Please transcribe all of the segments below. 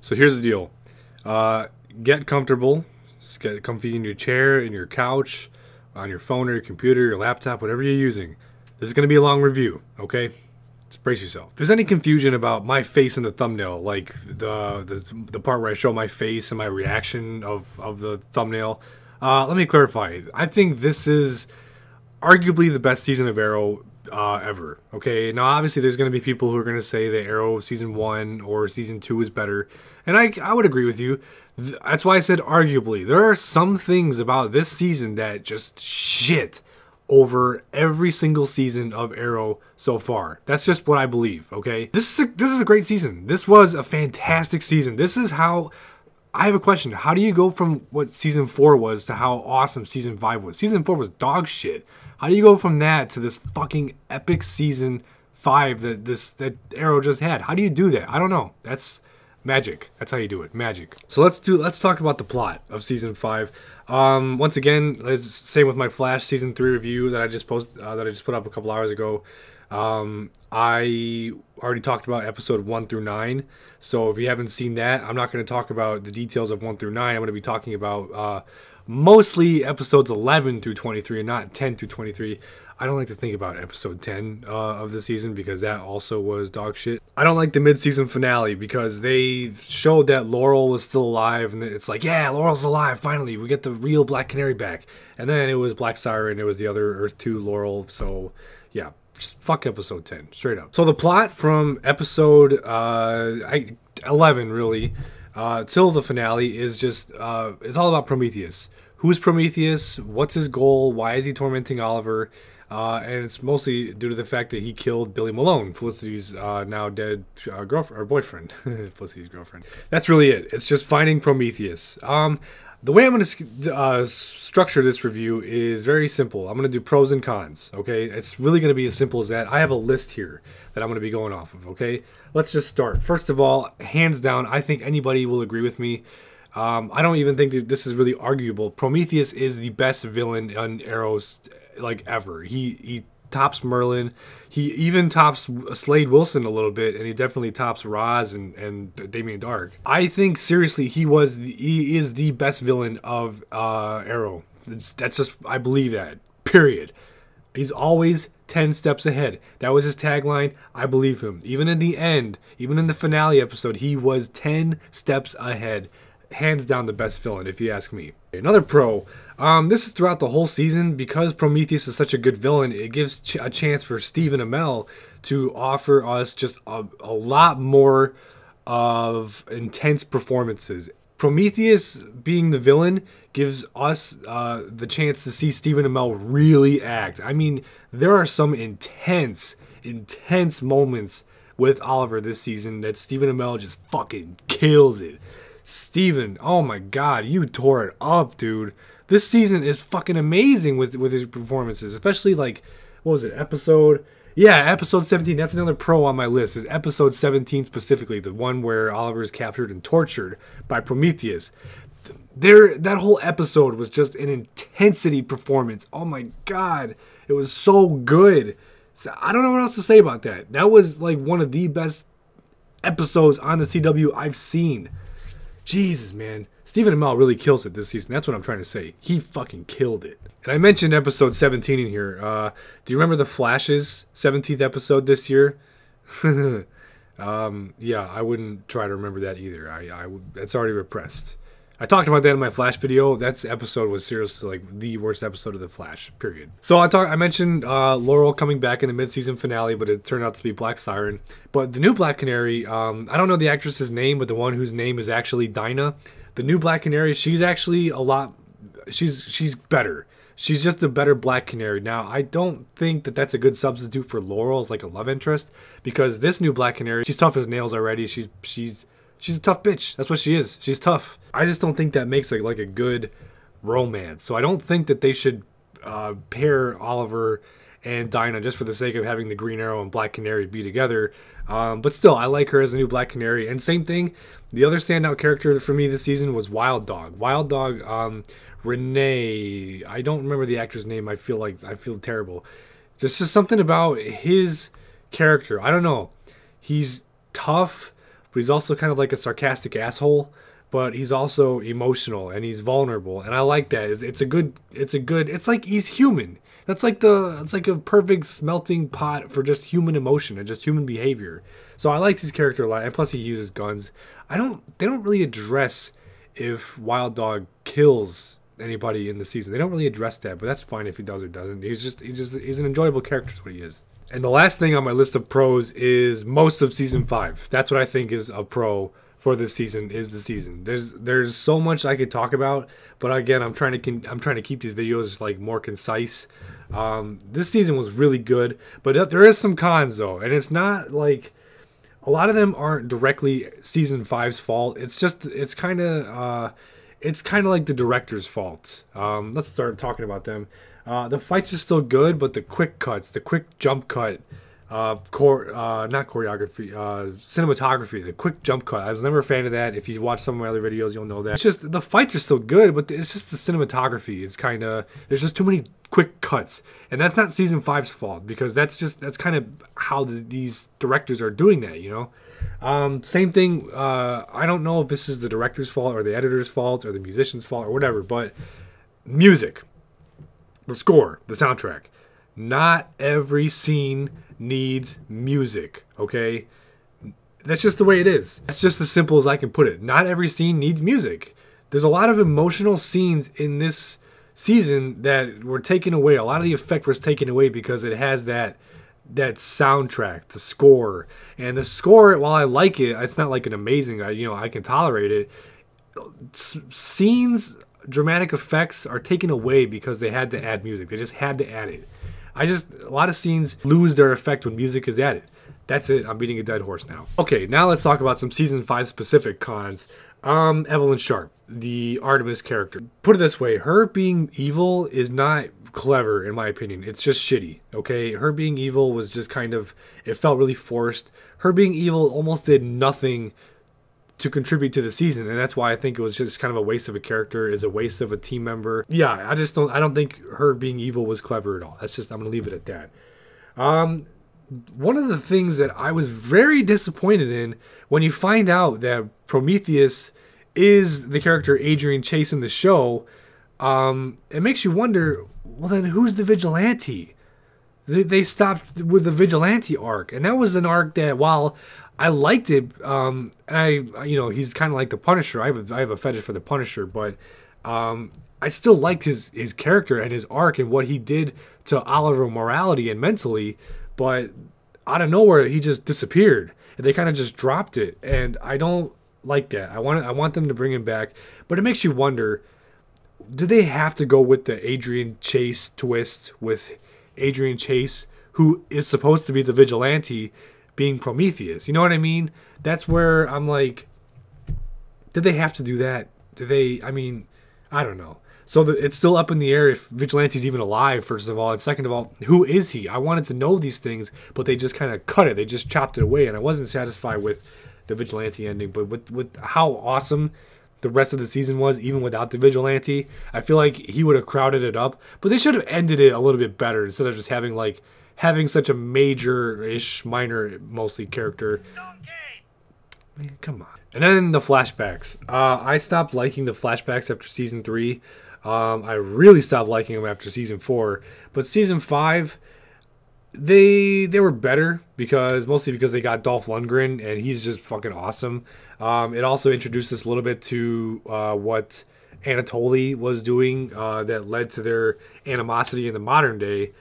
So here's the deal. Get comfortable. Just get comfy in your chair, in your couch, on your phone or your computer, your laptop, whatever you're using. This is going to be a long review, okay? Just brace yourself. If there's any confusion about my face in the thumbnail, like the part where I show my face and my reaction of the thumbnail, let me clarify. I think this is arguably the best season of Arrow ever. Okay, now obviously there's going to be people who are going to say that Arrow season 1 or season 2 is better, and I would agree with you. That's why I said arguably. There are some things about this season that just shit over every single season of Arrow so far. That's just what I believe. Okay, this is a great season. This was a fantastic season. This is how. I have a question. How do you go from what season 4 was to how awesome season 5 was? Season 4 was dog shit. How do you go from that to this fucking epic season 5 that Arrow just had? How do you do that? I don't know. That's magic. That's how you do it. Magic. So let's talk about the plot of season 5. Once again, same with my Flash season 3 review that I just put up a couple hours ago. I already talked about episode 1 through 9. So if you haven't seen that, I'm not going to talk about the details of 1 through 9. I'm going to be talking about mostly episodes 11 through 23 and not 10 through 23. I don't like to think about episode 10 of the season because that also was dog shit. I don't like the mid-season finale because they showed that Laurel was still alive, and it's like, yeah, Laurel's alive, finally, we get the real Black Canary back. And then it was Black Siren, it was the other Earth 2 Laurel, so yeah. Just fuck episode 10, straight up. So the plot from episode 11, really, till the finale is just, it's all about Prometheus. Who's Prometheus? What's his goal? Why is he tormenting Oliver? And it's mostly due to the fact that he killed Billy Malone, Felicity's now dead girlfriend or boyfriend. Felicity's girlfriend. That's really it. It's just finding Prometheus. The way I'm going to structure this review is very simple. I'm going to do pros and cons, okay? It's really going to be as simple as that. I have a list here that I'm going to be going off of, okay? Let's just start. First of all, hands down, I think anybody will agree with me. I don't even think that this is really arguable. Prometheus is the best villain on Arrow's, like, ever. He tops Merlin. He even tops Slade Wilson a little bit, and he definitely tops Roz and Damien Dark. I think seriously, he is the best villain of Arrow. That's just, I believe that. Period. He's always 10 steps ahead. That was his tagline. I believe him. Even in the end, even in the finale episode, he was 10 steps ahead. Hands down the best villain, if you ask me. Another pro. This is throughout the whole season. Because Prometheus is such a good villain, it gives a chance for Stephen Amell to offer us just a lot more of intense performances. Prometheus being the villain gives us the chance to see Stephen Amell really act. I mean, there are some intense moments with Oliver this season that Stephen Amell just fucking kills it. Steven, oh my god, you tore it up, dude. This season is fucking amazing with his performances, especially like, what was it, episode 17. That's another pro on my list, is episode 17 specifically, the one where Oliver is captured and tortured by Prometheus. That whole episode was just an intensity performance. Oh my god, it was so good. So I don't know what else to say about that. That was like one of the best episodes on the CW I've seen. Jesus, man. Stephen Amell really kills it this season. That's what I'm trying to say. He fucking killed it. And I mentioned episode 17 in here. Do you remember the Flash's 17th episode this year? Yeah, I wouldn't try to remember that either. That's already repressed. I talked about that in my Flash video. That episode was seriously like the worst episode of the Flash, period. So I mentioned Laurel coming back in the mid-season finale, but it turned out to be Black Siren. But the new Black Canary, I don't know the actress's name, but the one whose name is actually Dinah. The new Black Canary, she's actually she's better. She's just a better Black Canary. Now, I don't think that that's a good substitute for Laurel as like a love interest, because this new Black Canary, she's tough as nails already. She's a tough bitch. That's what she is. She's tough. I just don't think that makes like a good romance. So I don't think that they should pair Oliver and Dinah just for the sake of having the Green Arrow and Black Canary be together. But still, I like her as a new Black Canary. And same thing, the other standout character for me this season was Wild Dog. Wild Dog, Renee. I don't remember the actor's name. I feel terrible. There's just something about his character. I don't know. He's tough, but he's also kind of like a sarcastic asshole. But he's also emotional and he's vulnerable, and I like that. It's like he's human. It's like a perfect smelting pot for just human emotion and just human behavior. So I like his character a lot, and plus he uses guns. They don't really address if Wild Dog kills anybody in the season. They don't really address that, but that's fine if he does or doesn't. He's an enjoyable character is what he is. And the last thing on my list of pros is most of season 5. That's what I think is a pro for this season is the season. There's so much I could talk about, but again, I'm trying to keep these videos like more concise. This season was really good, but there is some cons though, and it's not like a lot of them aren't directly season 5's fault. It's kind of like the director's fault. Let's start talking about them. The fights are still good, but the quick cuts, the quick jump cut, not choreography, cinematography, the quick jump cut. I was never a fan of that. If you watch some of my other videos, you'll know that. It's just the fights are still good, but it's just the cinematography is kind of, there's just too many quick cuts, and that's not season 5's fault because that's kind of how these directors are doing that, you know. Same thing. I don't know if this is the director's fault or the editor's fault or the musician's fault or whatever, but music, the score, the soundtrack. Not every scene needs music, okay? That's just the way it is. It's just as simple as I can put it. Not every scene needs music. There's a lot of emotional scenes in this season that were taken away. A lot of the effect was taken away because it has that soundtrack, the score. And the score, while I like it, it's not like an amazing, I can tolerate it. Scenes, dramatic effects are taken away because they had to add music. They just had to add it. A lot of scenes lose their effect when music is added. That's it. I'm beating a dead horse now. Okay, now let's talk about some season 5 specific cons. Evelyn Sharp, the Artemis character. Put it this way, her being evil is not clever in my opinion. It's just shitty, okay? Her being evil was just kind of, it felt really forced. Her being evil almost did nothing to contribute to the season, and that's why I think it was just kind of a waste of a character, is a waste of a team member. Yeah, I don't think her being evil was clever at all. I'm gonna leave it at that. One of the things that I was very disappointed in when you find out that Prometheus is the character Adrian Chase in the show, it makes you wonder, well then who's the vigilante? They stopped with the vigilante arc, and that was an arc that, while I liked it, and he's kind of like the Punisher. I have a fetish for the Punisher, but I still liked his character and his arc and what he did to Oliver morality and mentally. But out of nowhere, he just disappeared, and they kind of just dropped it, and I don't like that. I want them to bring him back, but it makes you wonder: do they have to go with the Adrian Chase twist with Adrian Chase, who is supposed to be the vigilante, being Prometheus? You know what I mean? That's where I'm like, did they have to do that? I mean, I don't know. So it's still up in the air if Vigilante's even alive, first of all. And second of all, who is he? I wanted to know these things, but they just kind of cut it. They just chopped it away, and I wasn't satisfied with the Vigilante ending. But with how awesome the rest of the season was, even without the Vigilante, I feel like he would have crowded it up. But they should have ended it a little bit better instead of just having such a major-ish, minor, mostly character. Man, come on. And then the flashbacks. I stopped liking the flashbacks after season 3. I really stopped liking them after season 4. But season 5, they were better mostly because they got Dolph Lundgren, and he's just fucking awesome. It also introduced us a little bit to what Anatoly was doing that led to their animosity in the modern day,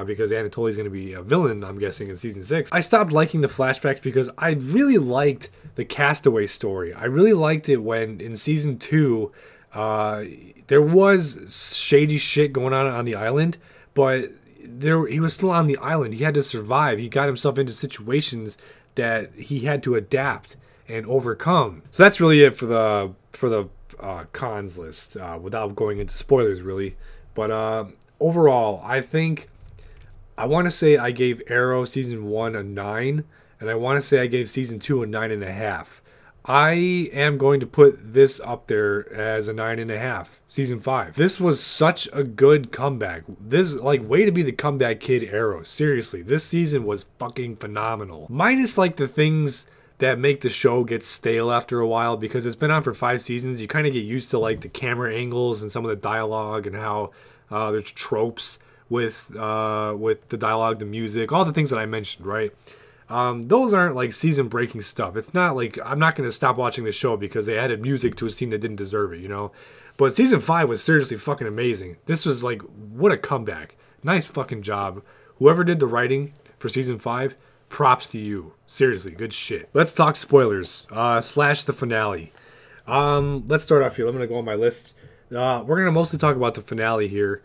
because Anatoly's going to be a villain, I'm guessing, in season 6. I stopped liking the flashbacks because I really liked the Castaway story. I really liked it when in season 2 there was shady shit going on the island, but he was still on the island. He had to survive. He got himself into situations that he had to adapt and overcome. So that's really it for the cons list, without going into spoilers really. But overall, I want to say I gave Arrow season 1 a 9, and I want to say I gave season 2 a 9.5. I am going to put this up there as a 9.5. Season 5. This was such a good comeback. This, way to be the comeback kid, Arrow. Seriously, this season was fucking phenomenal. Minus, the things that make the show get stale after a while, because it's been on for 5 seasons. You kind of get used to like the camera angles and some of the dialogue and how there's tropes with the dialogue, the music, all the things that I mentioned, right? Those aren't like season breaking stuff. It's not like I'm not going to stop watching the show because they added music to a scene that didn't deserve it, you know? But season 5 was seriously fucking amazing. This was like, what a comeback. Nice fucking job. Whoever did the writing for season 5, props to you. Seriously, good shit. Let's talk spoilers, slash the finale. Let's start off here. I'm going to go on my list. We're going to mostly talk about the finale here.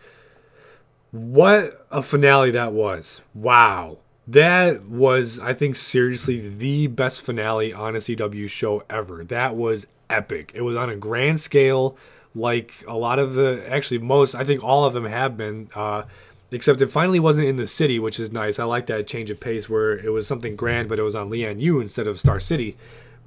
What a finale that was. Wow. That was, I think, seriously the best finale on a CW show ever. That was epic. It was on a grand scale, like a lot of actually most, I think all of them have been, except it finally wasn't in the city, which is nice. I like that change of pace where it was something grand, but it was on Lian Yu instead of Star City.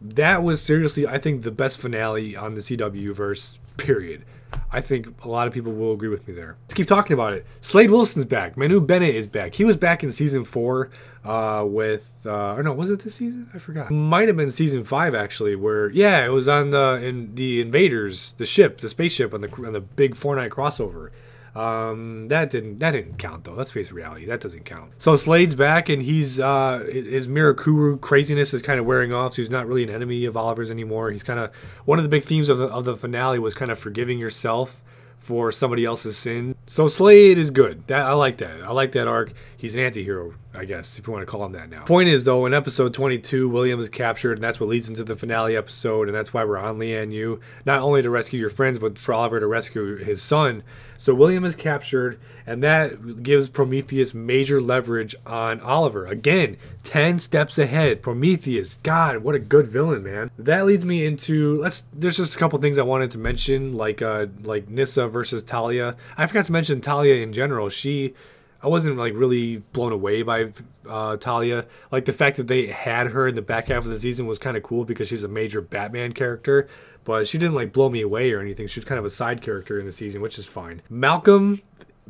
That was seriously, I think, the best finale on the CW verse, period. I think a lot of people will agree with me there. Let's keep talking about it. Slade Wilson's back. Manu Bennett is back. He was back in season 4 with, or no, was it this season? I forgot. Might have been season 5 actually, where yeah, it was on the Invaders, the ship, the spaceship on the big 4-night crossover. That didn't count though. Let's face reality. That doesn't count. So Slade's back, and he's his Mirakuru craziness is kind of wearing off. So he's not really an enemy of Oliver's anymore. He's kind of one of the big themes of the finale was kind of forgiving yourself for somebody else's sins. So Slade is good. I like that. I like that arc. He's an anti-hero, I guess, if you want to call him that now. Point is, though, in episode 22, William is captured, and that's what leads into the finale episode, and that's why we're on Lian Yu, not only to rescue your friends, but for Oliver to rescue his son. So William is captured, and that gives Prometheus major leverage on Oliver. Again, 10 steps ahead. Prometheus, God, what a good villain, man. That leads me into, there's just a couple things I wanted to mention, like Nyssa versus Talia. I forgot to mention Talia in general. I wasn't like really blown away by Talia. Like the fact that they had her in the back half of the season was kind of cool because she's a major Batman character, but she didn't like blow me away or anything. She was kind of a side character in the season, which is fine. Malcolm,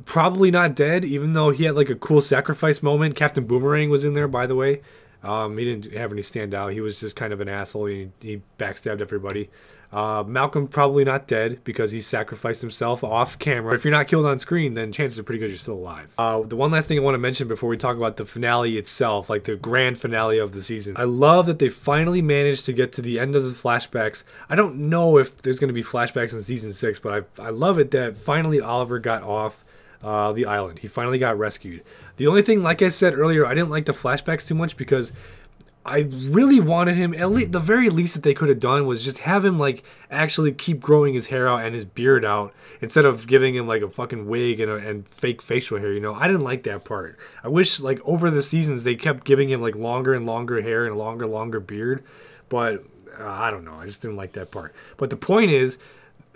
probably not dead, even though he had like a cool sacrifice moment. Captain Boomerang was in there, by the way. He didn't have any standout. He was just kind of an asshole. He backstabbed everybody. Malcolm probably not dead because he sacrificed himself off camera. But if you're not killed on screen, then chances are pretty good you're still alive. The one last thing I want to mention before we talk about the finale itself, like the grand finale of the season. I love that they finally managed to get to the end of the flashbacks. I don't know if there's going to be flashbacks in season 6, but I love it that finally Oliver got off the island. He finally got rescued. The only thing, like I said earlier, I didn't like the flashbacks too much because I really wanted him, at least the very least that they could have done was just have him like actually keep growing his hair out and his beard out instead of giving him like a fucking wig and fake facial hair, you know. I didn't like that part. I wish like over the seasons they kept giving him like longer and longer hair and longer beard, but I don't know. I just didn't like that part. But the point is,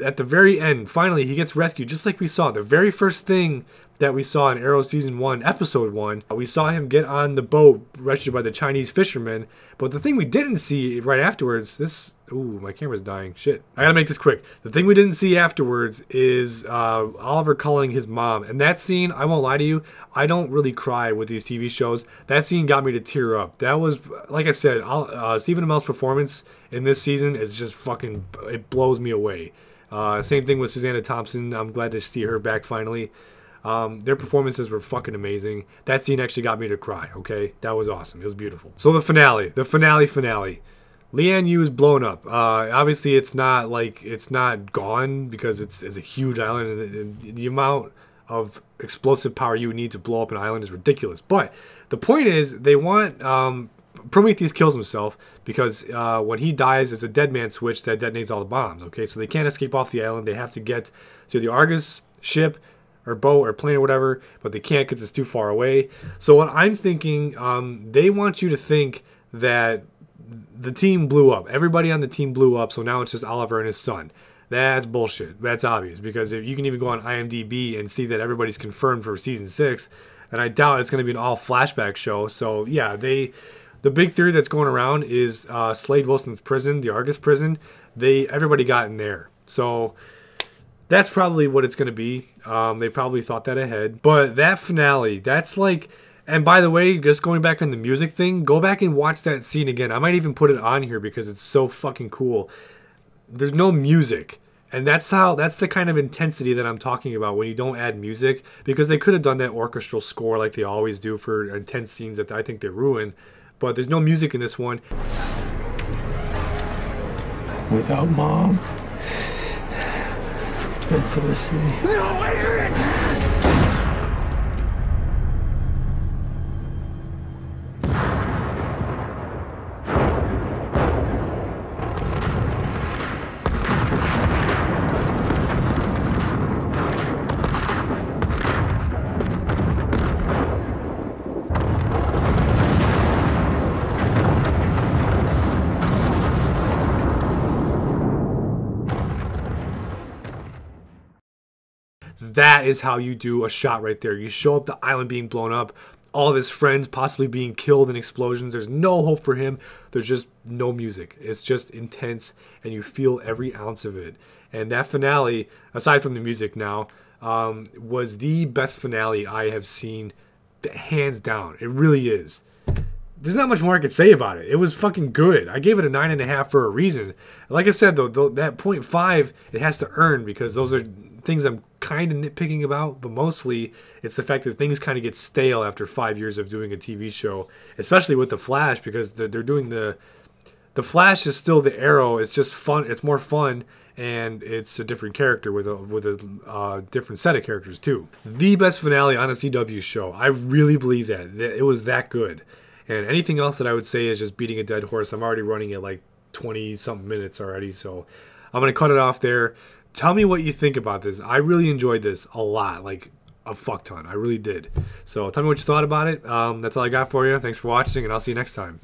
at the very end, finally he gets rescued, just like we saw. The very first thing that we saw in Arrow Season 1, Episode 1, we saw him get on the boat rescued by the Chinese fishermen. But the thing we didn't see right afterwards, ooh, my camera's dying. Shit. I gotta make this quick. The thing we didn't see afterwards is Oliver calling his mom. And that scene, I won't lie to you, I don't really cry with these TV shows. That scene got me to tear up. That was, like I said, Stephen Amell's performance in this season is just fucking, it blows me away. Same thing with Susanna Thompson. I'm glad to see her back finally. Their performances were fucking amazing. That scene actually got me to cry, okay? That was awesome. It was beautiful. So the finale. Lian Yu is blown up. Obviously, it's not gone because it's a huge island, and the amount of explosive power you would need to blow up an island is ridiculous. But the point is, they want Prometheus kills himself because when he dies, it's a dead man switch that detonates all the bombs. Okay, so they can't escape off the island. They have to get to the Argus ship or boat or plane or whatever, but they can't because it's too far away. So what I'm thinking, they want you to think that the team blew up. Everybody on the team blew up, so now it's just Oliver and his son. That's bullshit. That's obvious because if you can even go on IMDb and see that everybody's confirmed for season 6, and I doubt it's going to be an all flashback show. So yeah, the big theory that's going around is Slade Wilson's prison, the Argus prison. Everybody got in there. So that's probably what it's going to be. They probably thought that ahead. But that finale, that's like And by the way, just going back on the music thing, go back and watch that scene again. I might even put it on here because it's so fucking cool. There's no music. And that's the kind of intensity that I'm talking about when you don't add music, because they could have done that orchestral score like they always do for intense scenes that I think they ruin. But there's no music in this one. Without Mom and Felicity. No, Adrian! That is how you do a shot right there. You show up the island being blown up, all of his friends possibly being killed in explosions. There's no hope for him. There's just no music. It's just intense, and you feel every ounce of it. And that finale, aside from the music now, was the best finale I have seen, hands down. It really is. There's not much more I could say about it. It was fucking good. I gave it a 9.5 for a reason. Like I said, though that 0.5, it has to earn, because those are things I'm kind of nitpicking about, but mostly it's the fact that things kind of get stale after 5 years of doing a TV show, especially with The Flash, because they're doing the Flash is still the Arrow. It's just fun. It's more fun, and it's a different character with a different set of characters too. The best finale on a CW show. I really believe that it was that good. And anything else that I would say is just beating a dead horse. I'm already running at like 20-something minutes already, so I'm going to cut it off there. Tell me what you think about this. I really enjoyed this a lot, like a fuck ton. I really did. So tell me what you thought about it. That's all I got for you. Thanks for watching, and I'll see you next time.